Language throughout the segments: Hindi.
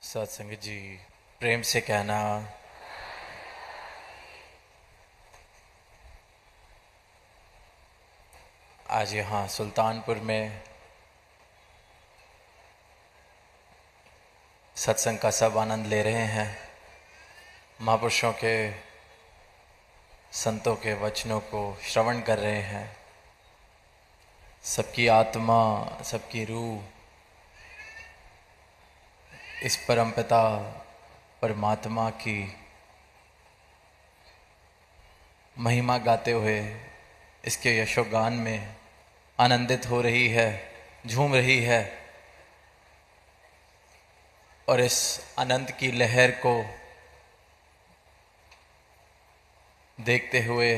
सत्संग जी प्रेम से कहना। आज यहाँ सुल्तानपुर में सत्संग का सब आनंद ले रहे हैं। महापुरुषों के संतों के वचनों को श्रवण कर रहे हैं। सबकी आत्मा, सबकी रूह इस परमपिता परमात्मा की महिमा गाते हुए इसके यशोगान में आनंदित हो रही है, झूम रही है और इस आनंद की लहर को देखते हुए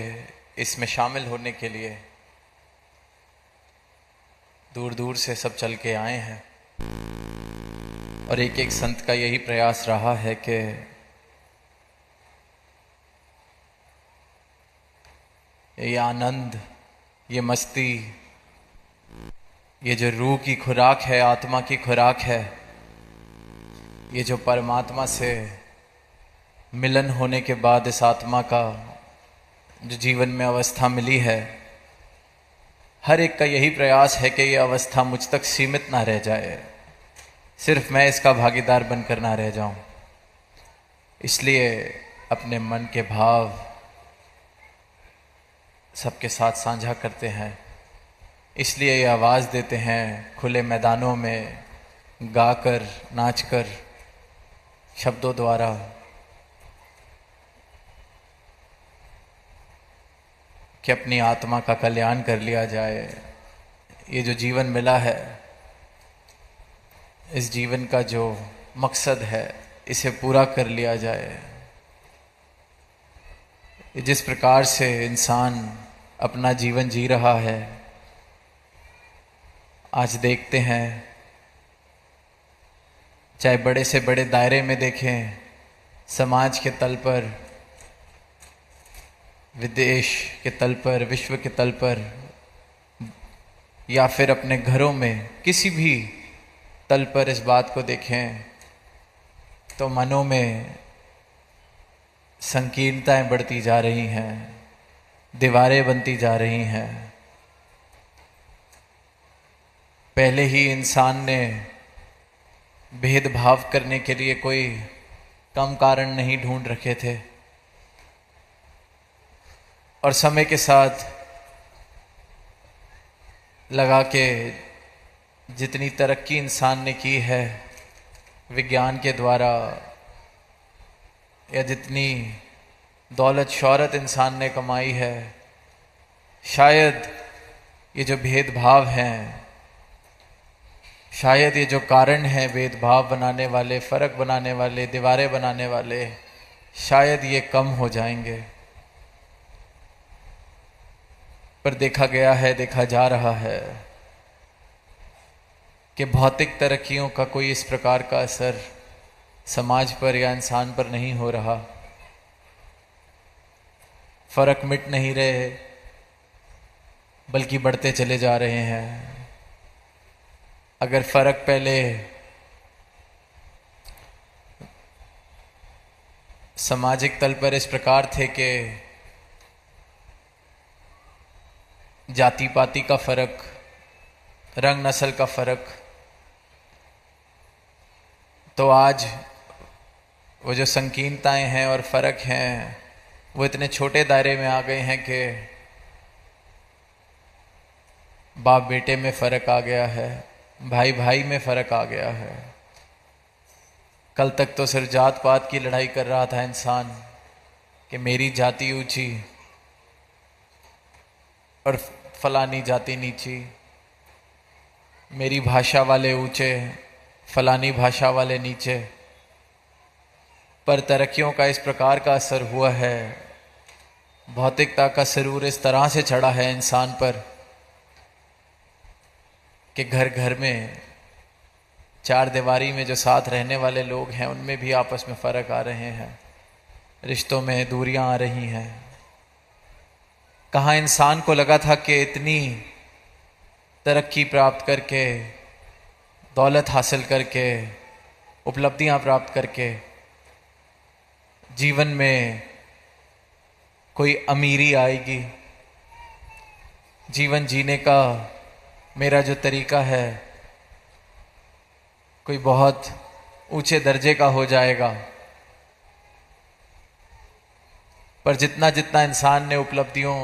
इसमें शामिल होने के लिए दूर दूर से सब चल के आए हैं। और एक एक संत का यही प्रयास रहा है कि ये आनंद, ये मस्ती, ये जो रूह की खुराक है, आत्मा की खुराक है, ये जो परमात्मा से मिलन होने के बाद इस आत्मा का जो जीवन में अवस्था मिली है, हर एक का यही प्रयास है कि ये अवस्था मुझ तक सीमित ना रह जाए, सिर्फ मैं इसका भागीदार बनकर ना रह जाऊं। इसलिए अपने मन के भाव सबके साथ साझा करते हैं, इसलिए ये आवाज़ देते हैं खुले मैदानों में, गाकर, नाचकर, शब्दों द्वारा। कि अपनी आत्मा का कल्याण कर लिया जाए। ये जो जीवन मिला है, इस जीवन का जो मकसद है, इसे पूरा कर लिया जाए। जिस प्रकार से इंसान अपना जीवन जी रहा है, आज देखते हैं, चाहे बड़े से बड़े दायरे में देखें, समाज के तल पर, विदेश के तल पर, विश्व के तल पर, या फिर अपने घरों में किसी भी तल पर इस बात को देखें तो मनों में संकीर्णताएं बढ़ती जा रही हैं, दीवारें बनती जा रही हैं। पहले ही इंसान ने भेदभाव करने के लिए कोई कम कारण नहीं ढूंढ रखे थे, और समय के साथ लगा के जितनी तरक्की इंसान ने की है विज्ञान के द्वारा, या जितनी दौलत शौहरत इंसान ने कमाई है, शायद ये जो भेदभाव हैं, शायद ये जो कारण हैं भेदभाव बनाने वाले, फ़र्क बनाने वाले, दीवारें बनाने वाले, शायद ये कम हो जाएंगे। पर देखा गया है, देखा जा रहा है कि भौतिक तरक्कियों का कोई इस प्रकार का असर समाज पर या इंसान पर नहीं हो रहा। फर्क मिट नहीं रहे, बल्कि बढ़ते चले जा रहे हैं। अगर फर्क पहले सामाजिक तल पर इस प्रकार थे कि जाति पाति का फर्क, रंग नस्ल का फर्क, तो आज वो जो संकीर्णताएं हैं और फर्क हैं वो इतने छोटे दायरे में आ गए हैं कि बाप बेटे में फर्क आ गया है, भाई भाई में फर्क आ गया है। कल तक तो सिर्फ जात पात की लड़ाई कर रहा था इंसान कि मेरी जाति ऊंची और फलानी जाति नीची, मेरी भाषा वाले ऊंचे, फलानी भाषा वाले नीचे। पर तरक्कियों का इस प्रकार का असर हुआ है, भौतिकता का सरूर इस तरह से चढ़ा है इंसान पर कि घर घर में, चार दीवारी में जो साथ रहने वाले लोग हैं उनमें भी आपस में फ़र्क आ रहे हैं, रिश्तों में दूरियां आ रही हैं। कहाँ इंसान को लगा था कि इतनी तरक्की प्राप्त करके, दौलत हासिल करके, उपलब्धियां प्राप्त करके जीवन में कोई अमीरी आएगी, जीवन जीने का मेरा जो तरीका है कोई बहुत ऊंचे दर्जे का हो जाएगा। पर जितना जितना इंसान ने उपलब्धियों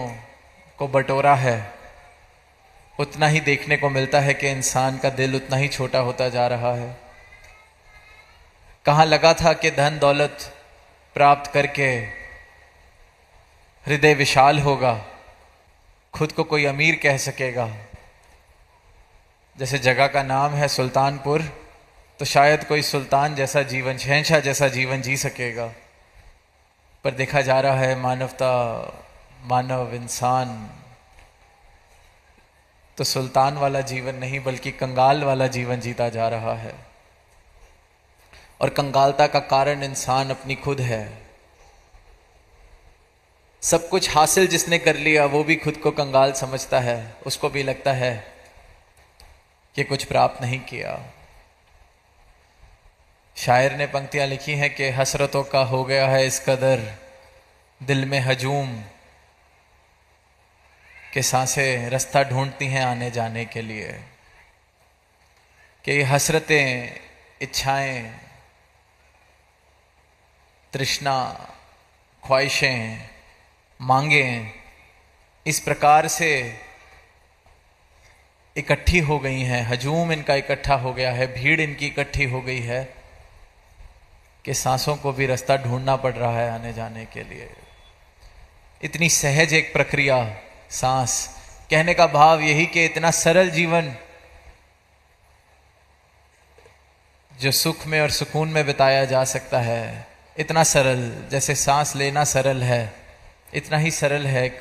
को बटोरा है, उतना ही देखने को मिलता है कि इंसान का दिल उतना ही छोटा होता जा रहा है। कहाँ लगा था कि धन दौलत प्राप्त करके हृदय विशाल होगा, खुद को कोई अमीर कह सकेगा। जैसे जगह का नाम है सुल्तानपुर, तो शायद कोई सुल्तान जैसा जीवन, शहंशाह जैसा जीवन जी सकेगा। पर देखा जा रहा है मानवता, मानव इंसान तो सुल्तान वाला जीवन नहीं बल्कि कंगाल वाला जीवन जीता जा रहा है। और कंगालता का कारण इंसान अपनी खुद है। सब कुछ हासिल जिसने कर लिया वो भी खुद को कंगाल समझता है, उसको भी लगता है कि कुछ प्राप्त नहीं किया। शायर ने पंक्तियां लिखी हैं कि हसरतों का हो गया है इस कदर दिल में हजूम, कि सांसें रास्ता ढूंढती हैं आने जाने के लिए। कि ये हसरतें, इच्छाएं, तृष्णा, ख्वाहिशें, मांगें इस प्रकार से इकट्ठी हो गई हैं, हजूम इनका इकट्ठा हो गया है, भीड़ इनकी इकट्ठी हो गई है कि सांसों को भी रास्ता ढूंढना पड़ रहा है आने जाने के लिए। इतनी सहज एक प्रक्रिया सांस, कहने का भाव यही कि इतना सरल जीवन जो सुख में और सुकून में बिताया जा सकता है, इतना सरल, जैसे सांस लेना सरल है, इतना ही सरल है एक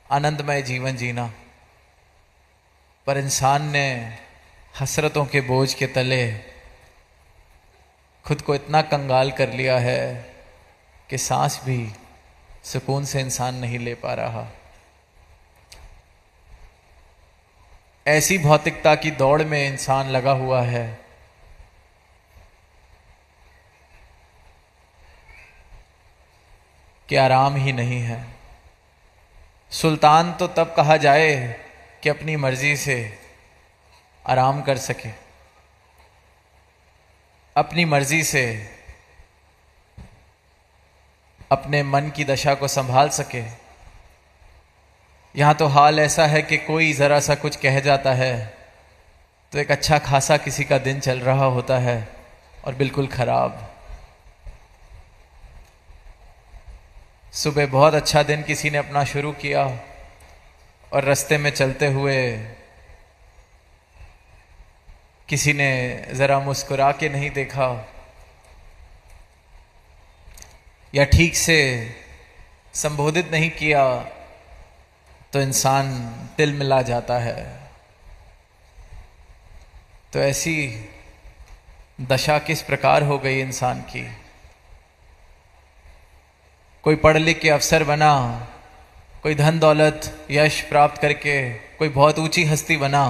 आनंदमय जीवन जीना। पर इंसान ने हसरतों के बोझ के तले खुद को इतना कंगाल कर लिया है कि सांस भी सुकून से इंसान नहीं ले पा रहा। ऐसी भौतिकता की दौड़ में इंसान लगा हुआ है कि आराम ही नहीं है। सुल्तान तो तब कहा जाए कि अपनी मर्जी से आराम कर सके, अपनी मर्जी से अपने मन की दशा को संभाल सके। यहाँ तो हाल ऐसा है कि कोई ज़रा सा कुछ कह जाता है तो एक अच्छा खासा किसी का दिन चल रहा होता है और बिल्कुल ख़राब। सुबह बहुत अच्छा दिन किसी ने अपना शुरू किया और रास्ते में चलते हुए किसी ने ज़रा मुस्कुरा के नहीं देखा या ठीक से संबोधित नहीं किया तो इंसान दिल मिला जाता है। तो ऐसी दशा किस प्रकार हो गई इंसान की। कोई पढ़ लिख के अफसर बना, कोई धन दौलत यश प्राप्त करके कोई बहुत ऊंची हस्ती बना,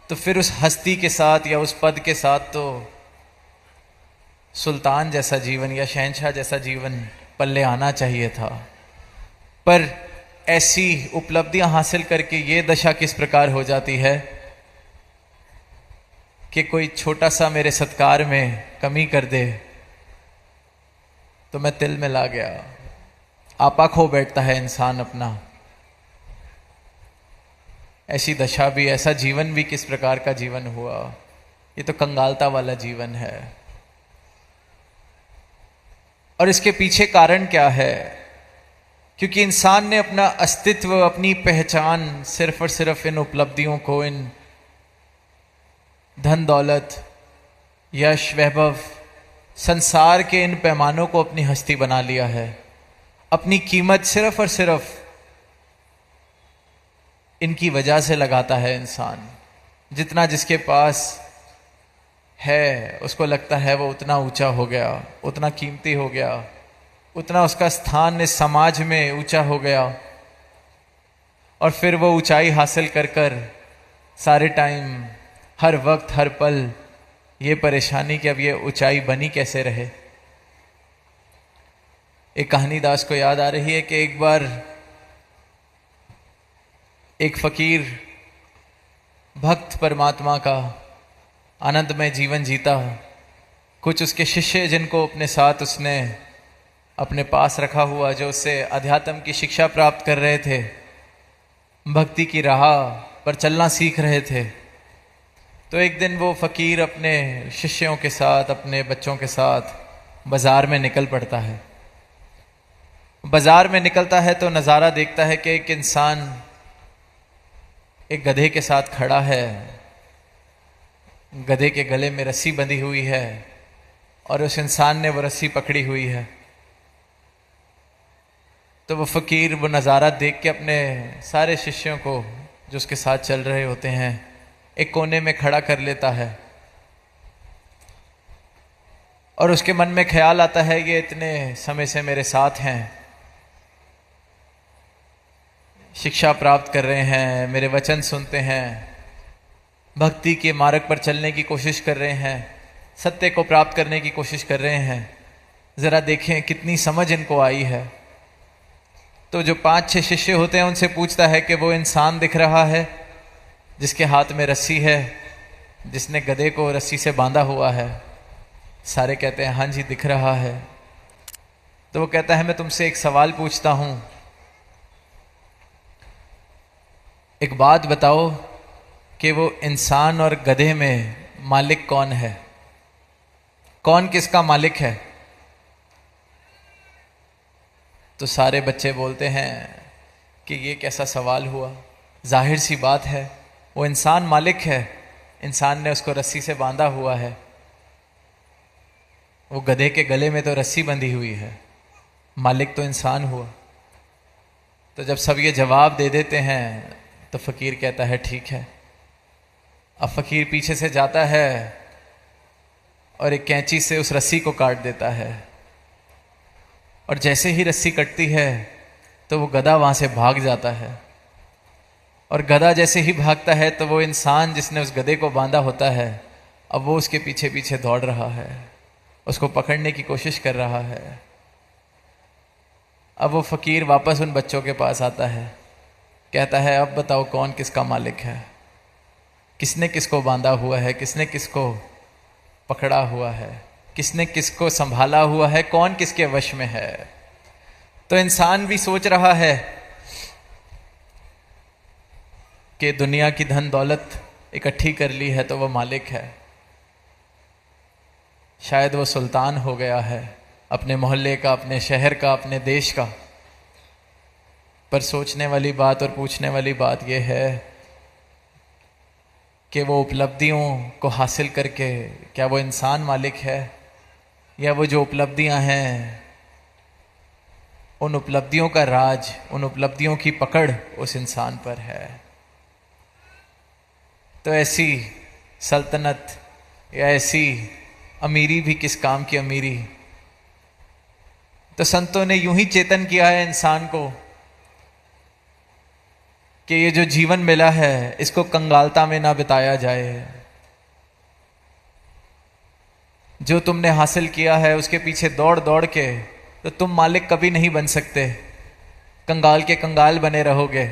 तो फिर उस हस्ती के साथ या उस पद के साथ तो सुल्तान जैसा जीवन या शहंशाह जैसा जीवन पल्ले आना चाहिए था। पर ऐसी उपलब्धियां हासिल करके ये दशा किस प्रकार हो जाती है कि कोई छोटा सा मेरे सत्कार में कमी कर दे तो मैं तिल में ला गया, आपा खो बैठता है इंसान अपना। ऐसी दशा भी, ऐसा जीवन भी किस प्रकार का जीवन हुआ। ये तो कंगालता वाला जीवन है। और इसके पीछे कारण क्या है? क्योंकि इंसान ने अपना अस्तित्व, अपनी पहचान सिर्फ और सिर्फ इन उपलब्धियों को, इन धन दौलत, यश, वैभव, संसार के इन पैमानों को अपनी हस्ती बना लिया है। अपनी कीमत सिर्फ और सिर्फ इनकी वजह से लगाता है इंसान। जितना जिसके पास है उसको लगता है वो उतना ऊंचा हो गया, उतना कीमती हो गया, उतना उसका स्थान इस समाज में ऊंचा हो गया। और फिर वो ऊंचाई हासिल कर कर सारे टाइम, हर वक्त, हर पल ये परेशानी कि अब ये ऊंचाई बनी कैसे रहे। एक कहानी दास को याद आ रही है कि एक बार एक फकीर भक्त परमात्मा का आनंदमय जीवन जीता। कुछ उसके शिष्य जिनको अपने साथ उसने अपने पास रखा हुआ, जो उससे अध्यात्म की शिक्षा प्राप्त कर रहे थे, भक्ति की राह पर चलना सीख रहे थे। तो एक दिन वो फकीर अपने शिष्यों के साथ, अपने बच्चों के साथ बाजार में निकल पड़ता है। बाजार में निकलता है तो नज़ारा देखता है कि एक इंसान एक गधे के साथ खड़ा है। गधे के गले में रस्सी बंधी हुई है और उस इंसान ने वो रस्सी पकड़ी हुई है। तो वो फकीर वो नज़ारा देख के अपने सारे शिष्यों को जो उसके साथ चल रहे होते हैं एक कोने में खड़ा कर लेता है और उसके मन में ख्याल आता है ये इतने समय से मेरे साथ हैं, शिक्षा प्राप्त कर रहे हैं, मेरे वचन सुनते हैं, भक्ति के मार्ग पर चलने की कोशिश कर रहे हैं, सत्य को प्राप्त करने की कोशिश कर रहे हैं, ज़रा देखें कितनी समझ इनको आई है। तो जो 5-6 शिष्य होते हैं उनसे पूछता है कि वो इंसान दिख रहा है जिसके हाथ में रस्सी है, जिसने गधे को रस्सी से बांधा हुआ है। सारे कहते हैं हाँ जी दिख रहा है। तो वो कहता है मैं तुमसे एक सवाल पूछता हूँ, एक बात बताओ कि वो इंसान और गधे में मालिक कौन है, कौन किसका मालिक है। तो सारे बच्चे बोलते हैं कि ये कैसा सवाल हुआ, जाहिर सी बात है वो इंसान मालिक है, इंसान ने उसको रस्सी से बांधा हुआ है, वो गधे के गले में तो रस्सी बंधी हुई है, मालिक तो इंसान हुआ। तो जब सब ये जवाब दे देते हैं तो फकीर कहता है ठीक है। अब फकीर पीछे से जाता है और एक कैंची से उस रस्सी को काट देता है और जैसे ही रस्सी कटती है तो वो गधा वहाँ से भाग जाता है और गधा जैसे ही भागता है तो वो इंसान जिसने उस गधे को बांधा होता है अब वो उसके पीछे पीछे दौड़ रहा है, उसको पकड़ने की कोशिश कर रहा है। अब वो फकीर वापस उन बच्चों के पास आता है, कहता है अब बताओ कौन किसका मालिक है, किसने किसको बांधा हुआ है, किसने किसको पकड़ा हुआ है, किसने किसको संभाला हुआ है, कौन किसके वश में है। तो इंसान भी सोच रहा है कि दुनिया की धन दौलत इकट्ठी कर ली है तो वो मालिक है, शायद वो सुल्तान हो गया है अपने मोहल्ले का, अपने शहर का, अपने देश का। पर सोचने वाली बात और पूछने वाली बात यह है कि वो उपलब्धियों को हासिल करके क्या वो इंसान मालिक है या वो जो उपलब्धियां हैं उन उपलब्धियों का राज, उन उपलब्धियों की पकड़ उस इंसान पर है। तो ऐसी सल्तनत या ऐसी अमीरी भी किस काम की अमीरी। तो संतों ने यूं ही चेतन किया है इंसान को कि ये जो जीवन मिला है इसको कंगालता में ना बिताया जाए। जो तुमने हासिल किया है उसके पीछे दौड़ दौड़ के तो तुम मालिक कभी नहीं बन सकते, कंगाल के कंगाल बने रहोगे।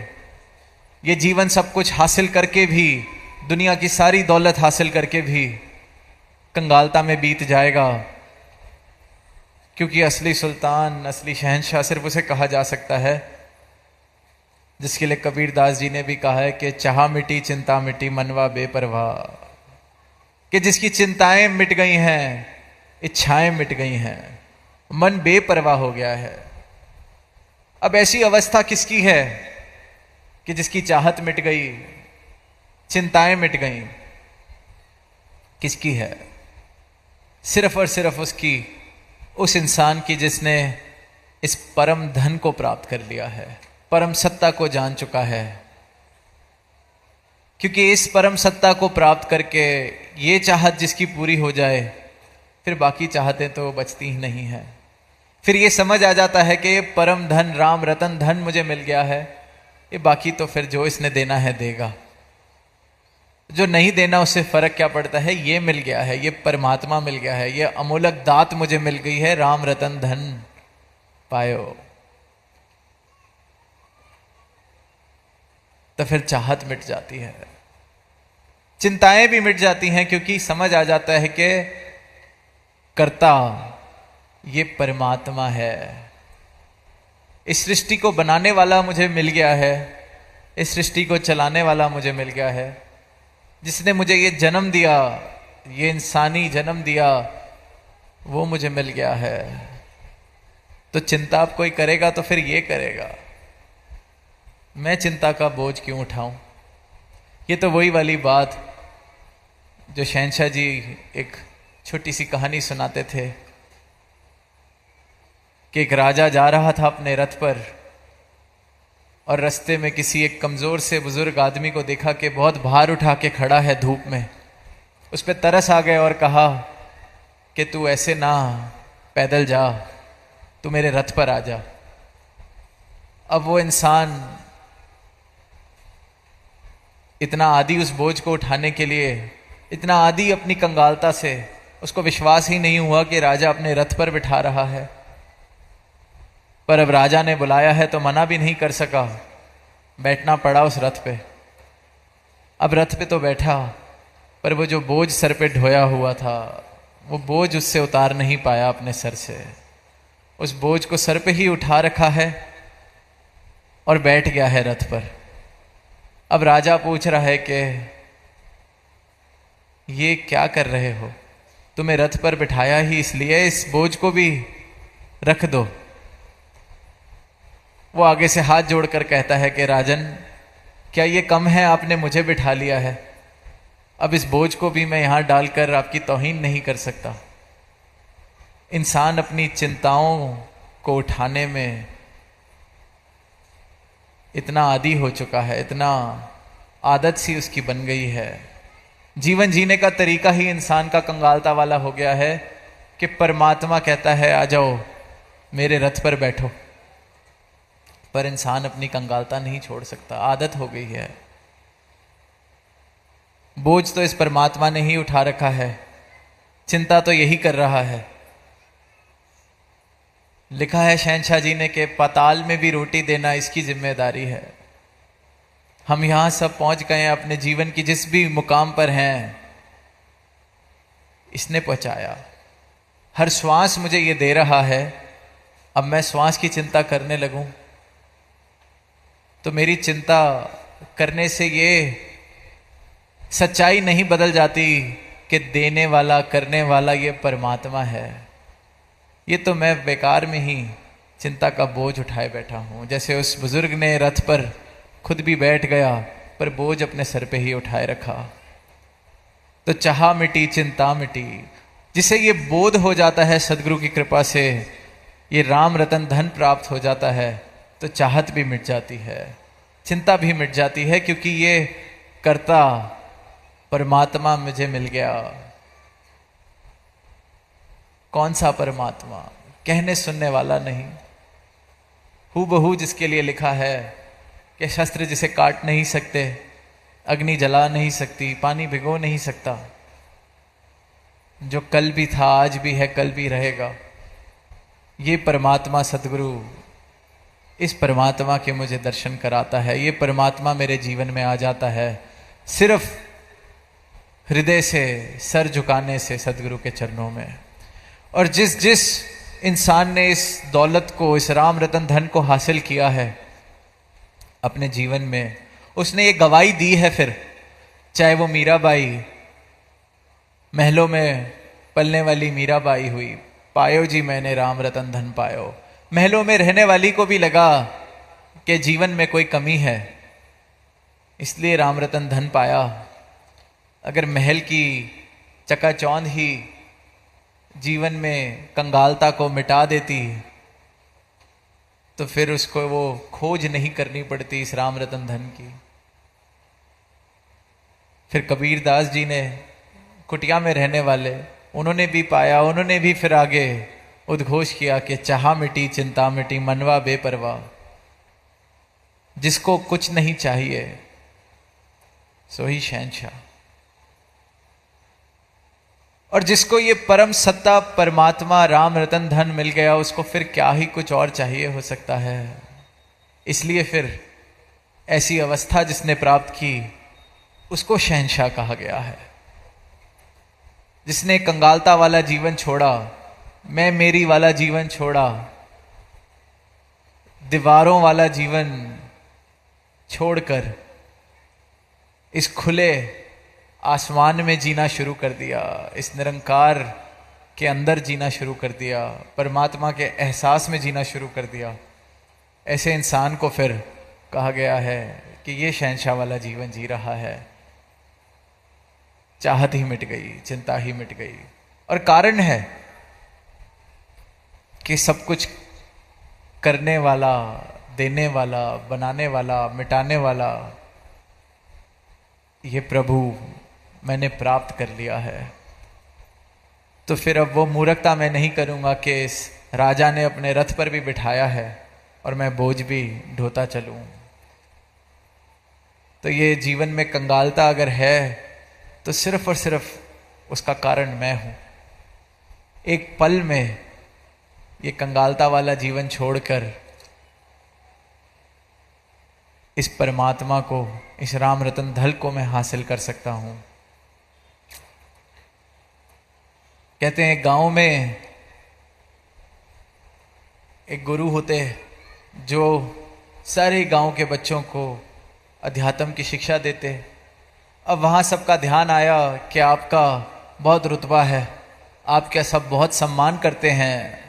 ये जीवन सब कुछ हासिल करके भी, दुनिया की सारी दौलत हासिल करके भी कंगालता में बीत जाएगा, क्योंकि असली सुल्तान, असली शहंशाह सिर्फ उसे कहा जा सकता है जिसके लिए कबीर दास जी ने भी कहा है कि चाह मिटी चिंता मिटी मनवा बेपरवाह, कि जिसकी चिंताएं मिट गई हैं, इच्छाएं मिट गई हैं, मन बेपरवाह हो गया है। अब ऐसी अवस्था किसकी है कि जिसकी चाहत मिट गई, चिंताएं मिट गई, किसकी है? सिर्फ और सिर्फ उसकी, उस इंसान की जिसने इस परम धन को प्राप्त कर लिया है, परम सत्ता को जान चुका है। क्योंकि इस परम सत्ता को प्राप्त करके ये चाहत जिसकी पूरी हो जाए, फिर बाकी चाहतें तो बचती ही नहीं है। फिर ये समझ आ जाता है कि ये परम धन, राम रतन धन मुझे मिल गया है, ये बाकी तो फिर जो इसने देना है देगा। जो नहीं देना उससे फर्क क्या पड़ता है, ये मिल गया है, ये परमात्मा मिल गया है, ये अमूलक दात मुझे मिल गई है, राम रतन धन पायो। तो फिर चाहत मिट जाती है, चिंताएं भी मिट जाती हैं, क्योंकि समझ आ जाता है कि कर्ता ये परमात्मा है। इस सृष्टि को बनाने वाला मुझे मिल गया है, इस सृष्टि को चलाने वाला मुझे मिल गया है, जिसने मुझे ये जन्म दिया, ये इंसानी जन्म दिया, वो मुझे मिल गया है। तो चिंता अब कोई करेगा तो फिर ये करेगा, मैं चिंता का बोझ क्यों उठाऊं। ये तो वही वाली बात जो शहंशाह जी एक छोटी सी कहानी सुनाते थे कि एक राजा जा रहा था अपने रथ पर और रास्ते में किसी एक कमजोर से बुजुर्ग आदमी को देखा कि बहुत भार उठा के खड़ा है धूप में। उस पर तरस आ गए और कहा कि तू ऐसे ना पैदल जा, तू मेरे रथ पर आ जा। अब वो इंसान इतना आदी उस बोझ को उठाने के लिए, इतना आदी अपनी कंगालता से, उसको विश्वास ही नहीं हुआ कि राजा अपने रथ पर बिठा रहा है। पर अब राजा ने बुलाया है तो मना भी नहीं कर सका, बैठना पड़ा उस रथ पे। अब रथ पे तो बैठा, पर वो जो बोझ सर पे ढोया हुआ था, वो बोझ उससे उतार नहीं पाया अपने सर से। उस बोझ को सर पे ही उठा रखा है और बैठ गया है रथ पर। अब राजा पूछ रहा है कि ये क्या कर रहे हो, तुम्हें रथ पर बिठाया ही इसलिए, इस बोझ को भी रख दो। वो आगे से हाथ जोड़कर कहता है कि राजन, क्या ये कम है, आपने मुझे बिठा लिया है, अब इस बोझ को भी मैं यहां डालकर आपकी तौहीन नहीं कर सकता। इंसान अपनी चिंताओं को उठाने में इतना आदी हो चुका है, इतना आदत सी उसकी बन गई है, जीवन जीने का तरीका ही इंसान का कंगालता वाला हो गया है कि परमात्मा कहता है आ जाओ मेरे रथ पर बैठो, पर इंसान अपनी कंगालता नहीं छोड़ सकता, आदत हो गई है। बोझ तो इस परमात्मा ने ही उठा रखा है, चिंता तो यही कर रहा है। लिखा है शहंशाह जी ने कि पाताल में भी रोटी देना इसकी जिम्मेदारी है। हम यहां सब पहुंच गए हैं, अपने जीवन की जिस भी मुकाम पर हैं, इसने पहुंचाया। हर श्वास मुझे ये दे रहा है, अब मैं श्वास की चिंता करने लगूं तो मेरी चिंता करने से ये सच्चाई नहीं बदल जाती कि देने वाला करने वाला ये परमात्मा है। ये तो मैं बेकार में ही चिंता का बोझ उठाए बैठा हूं। जैसे उस बुजुर्ग ने रथ पर खुद भी बैठ गया, पर बोझ अपने सर पे ही उठाए रखा। तो चाह मिटी चिंता मिटी, जिसे ये बोध हो जाता है सदगुरु की कृपा से, ये राम रतन धन प्राप्त हो जाता है, तो चाहत भी मिट जाती है, चिंता भी मिट जाती है, क्योंकि ये कर्ता परमात्मा मुझे मिल गया। कौन सा परमात्मा? कहने सुनने वाला नहीं, हूबहू जिसके लिए लिखा है कि शस्त्र जिसे काट नहीं सकते, अग्नि जला नहीं सकती, पानी भिगो नहीं सकता, जो कल भी था आज भी है कल भी रहेगा, ये परमात्मा सदगुरु, इस परमात्मा के मुझे दर्शन कराता है। ये परमात्मा मेरे जीवन में आ जाता है सिर्फ हृदय से, सर झुकाने से सदगुरु के चरणों में। और जिस जिस इंसान ने इस दौलत को, इस राम रतन धन को हासिल किया है अपने जीवन में, उसने ये गवाही दी है फिर, चाहे वो मीराबाई, महलों में पलने वाली मीराबाई हुई, पायो जी मैंने राम रतन धन पायो। महलों में रहने वाली को भी लगा कि जीवन में कोई कमी है, इसलिए राम रतन धन पाया। अगर महल की चकाचौंध ही जीवन में कंगालता को मिटा देती तो फिर उसको वो खोज नहीं करनी पड़ती इस राम रतन धन की। फिर कबीर दास जी ने, कुटिया में रहने वाले, उन्होंने भी पाया, उन्होंने भी फिर आगे उद्घोष किया कि चाह मिटी चिंता मिटी मनवा बेपरवाह। जिसको कुछ नहीं चाहिए सो ही शहंशाह। और जिसको ये परम सत्ता परमात्मा राम रतन धन मिल गया, उसको फिर क्या ही कुछ और चाहिए हो सकता है। इसलिए फिर ऐसी अवस्था जिसने प्राप्त की उसको शहंशाह कहा गया है। जिसने कंगालता वाला जीवन छोड़ा, मैं मेरी वाला जीवन छोड़ा, दीवारों वाला जीवन छोड़कर इस खुले आसमान में जीना शुरू कर दिया, इस निरंकार के अंदर जीना शुरू कर दिया, परमात्मा के एहसास में जीना शुरू कर दिया, ऐसे इंसान को फिर कहा गया है कि ये शहंशाह वाला जीवन जी रहा है। चाहत ही मिट गई, चिंता ही मिट गई। और कारण है कि सब कुछ करने वाला, देने वाला, बनाने वाला, मिटाने वाला ये प्रभु मैंने प्राप्त कर लिया है। तो फिर अब वो मूर्खता मैं नहीं करूंगा कि इस राजा ने अपने रथ पर भी बिठाया है और मैं बोझ भी ढोता चलूं। तो ये जीवन में कंगालता अगर है तो सिर्फ और सिर्फ उसका कारण मैं हूं। एक पल में ये कंगालता वाला जीवन छोड़कर इस परमात्मा को, इस राम रतन धन को मैं हासिल कर सकता हूं। कहते हैं गांव में एक गुरु होते जो सारे गांव के बच्चों को अध्यात्म की शिक्षा देते। अब वहाँ सबका ध्यान आया कि आपका बहुत रुतबा है, आपका सब बहुत सम्मान करते हैं,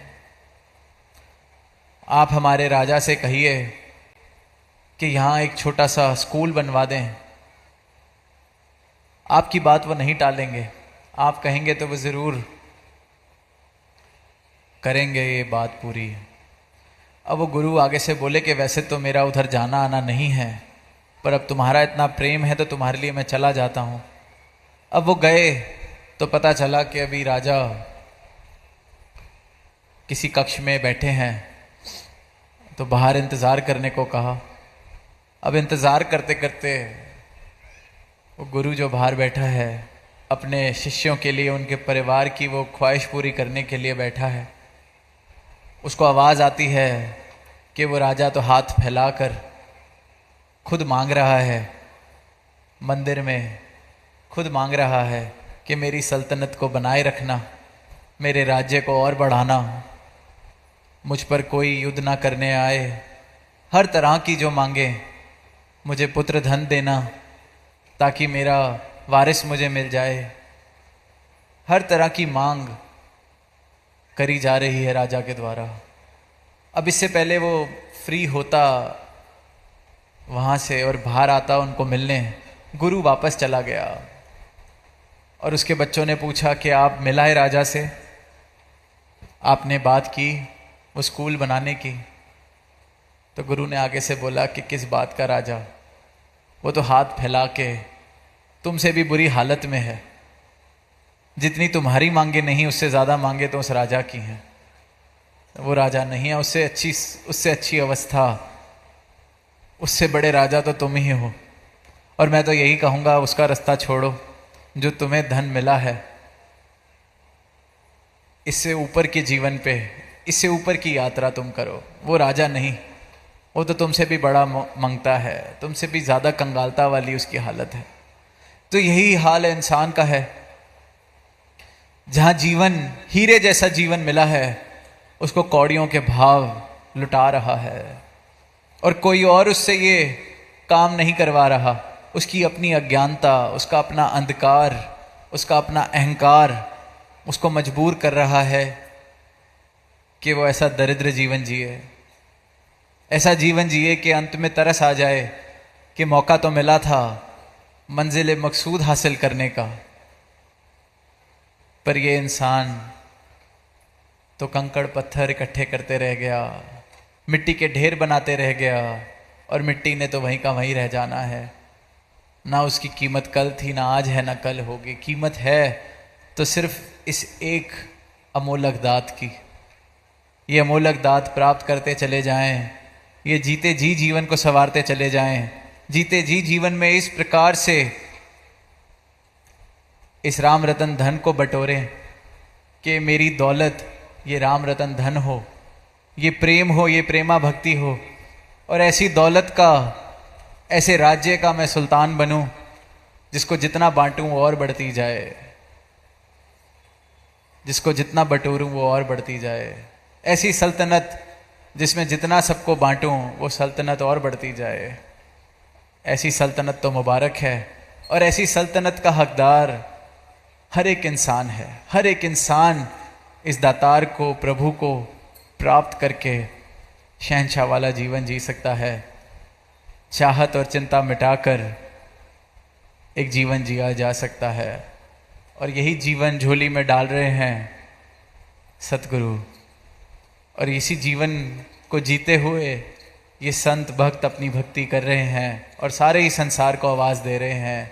आप हमारे राजा से कहिए कि यहाँ एक छोटा सा स्कूल बनवा दें। आपकी बात वो नहीं टालेंगे, आप कहेंगे तो वो ज़रूर करेंगे ये बात पूरी। अब वो गुरु आगे से बोले कि वैसे तो मेरा उधर जाना आना नहीं है, पर अब तुम्हारा इतना प्रेम है तो तुम्हारे लिए मैं चला जाता हूँ। अब वो गए तो पता चला कि अभी राजा किसी कक्ष में बैठे हैं, तो बाहर इंतज़ार करने को कहा। अब इंतज़ार करते करते वो गुरु जो बाहर बैठा है अपने शिष्यों के लिए, उनके परिवार की वो ख्वाहिश पूरी करने के लिए बैठा है। उसको आवाज़ आती है कि वो राजा तो हाथ फैलाकर खुद मांग रहा है, मंदिर में खुद मांग रहा है कि मेरी सल्तनत को बनाए रखना, मेरे राज्य को और बढ़ाना, मुझ पर कोई युद्ध ना करने आए, हर तरह की जो मांगे, मुझे पुत्र धन देना ताकि मेरा वारिस मुझे मिल जाए। हर तरह की मांग करी जा रही है राजा के द्वारा। अब इससे पहले वो फ्री होता वहाँ से और बाहर आता उनको मिलने, गुरु वापस चला गया और उसके बच्चों ने पूछा कि आप मिला है राजा से, आपने बात की वो स्कूल बनाने की? तो गुरु ने आगे से बोला कि किस बात का राजा, वो तो हाथ फैला के तुमसे भी बुरी हालत में है, जितनी तुम्हारी मांगे नहीं उससे ज़्यादा मांगे तो उस राजा की हैं। वो राजा नहीं है, उससे अच्छी अवस्था, उससे बड़े राजा तो तुम ही हो। और मैं तो यही कहूँगा उसका रास्ता छोड़ो, जो तुम्हें धन मिला है इससे ऊपर के जीवन पे, इससे ऊपर की यात्रा तुम करो। वो राजा नहीं, वो तो तुमसे भी बड़ा मांगता है, तुमसे भी ज़्यादा कंगालता वाली उसकी हालत है। तो यही हाल है इंसान का है, जहाँ जीवन हीरे जैसा जीवन मिला है उसको कौड़ियों के भाव लुटा रहा है, और कोई और उससे ये काम नहीं करवा रहा। उसकी अपनी अज्ञानता, उसका अपना अंधकार, उसका अपना अहंकार उसको मजबूर कर रहा है कि वो ऐसा दरिद्र जीवन जिए, ऐसा जीवन जिए कि अंत में तरस आ जाए कि मौका तो मिला था मंजिल मकसूद हासिल करने का, पर ये इंसान तो कंकड़ पत्थर इकट्ठे करते रह गया, मिट्टी के ढेर बनाते रह गया, और मिट्टी ने तो वहीं का वहीं रह जाना है। ना उसकी कीमत कल थी, ना आज है, ना कल होगी। कीमत है तो सिर्फ इस एक अमोलक दात की। ये अमोलक दात प्राप्त करते चले जाएं, ये जीते जी जीवन को संवारते चले जाएं, जीते जी जीवन में इस प्रकार से इस राम रतन धन को बटोरें कि मेरी दौलत ये राम रतन धन हो, ये प्रेम हो, ये प्रेमा भक्ति हो, और ऐसी दौलत का, ऐसे राज्य का मैं सुल्तान बनूं जिसको जितना बांटूं वो और बढ़ती जाए, जिसको जितना बटोरूं वो और बढ़ती जाए। ऐसी सल्तनत जिसमें जितना सबको बांटूं वो सल्तनत और बढ़ती जाए। ऐसी सल्तनत तो मुबारक है, और ऐसी सल्तनत का हकदार हर एक इंसान है। हर एक इंसान इस दातार को, प्रभु को प्राप्त करके शहंशाह वाला जीवन जी सकता है। चाहत और चिंता मिटाकर एक जीवन जिया जा सकता है, और यही जीवन झोली में डाल रहे हैं सतगुरु। और इसी जीवन को जीते हुए ये संत भक्त अपनी भक्ति कर रहे हैं, और सारे ही संसार को आवाज़ दे रहे हैं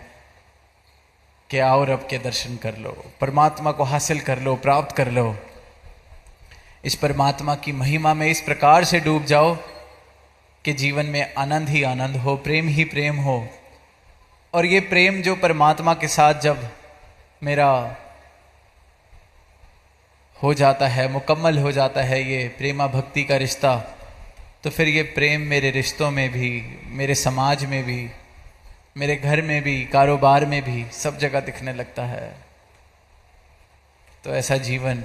कि आओ रब के दर्शन कर लो, परमात्मा को हासिल कर लो, प्राप्त कर लो। इस परमात्मा की महिमा में इस प्रकार से डूब जाओ कि जीवन में आनंद ही आनंद हो, प्रेम ही प्रेम हो। और ये प्रेम जो परमात्मा के साथ जब मेरा हो जाता है, मुकम्मल हो जाता है ये प्रेमा भक्ति का रिश्ता, तो फिर ये प्रेम मेरे रिश्तों में भी, मेरे समाज में भी, मेरे घर में भी, कारोबार में भी, सब जगह दिखने लगता है। तो ऐसा जीवन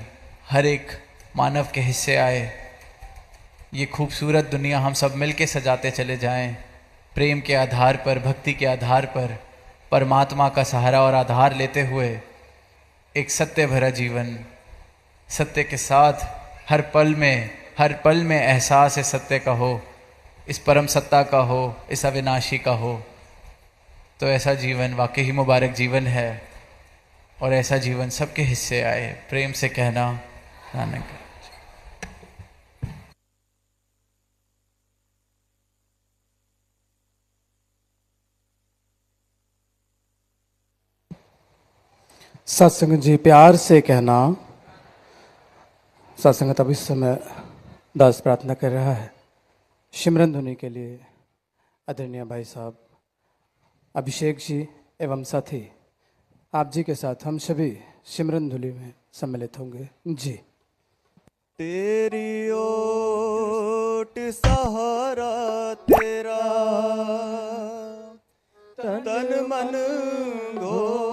हर एक मानव के हिस्से आए। ये खूबसूरत दुनिया हम सब मिलके सजाते चले जाएं, प्रेम के आधार पर, भक्ति के आधार पर, परमात्मा का सहारा और आधार लेते हुए एक सत्य भरा जीवन, सत्य के साथ हर पल में एहसास है सत्य का हो, इस परम सत्ता का हो, इस अविनाशी का हो। तो ऐसा जीवन वाकई ही मुबारक जीवन है, और ऐसा जीवन सबके हिस्से आए। प्रेम से कहना नानक। सत्संग जी प्यार से कहना। सत्संगत अब इस समय दास प्रार्थना कर रहा है सिमरन ध्वनि के लिए। आदरणीय भाई साहब अभिषेक जी एवं साथी आप जी के साथ हम सभी सिमरन ध्वनि में सम्मिलित होंगे जी। तेरी ओट सहारा तेरा, तन मन घो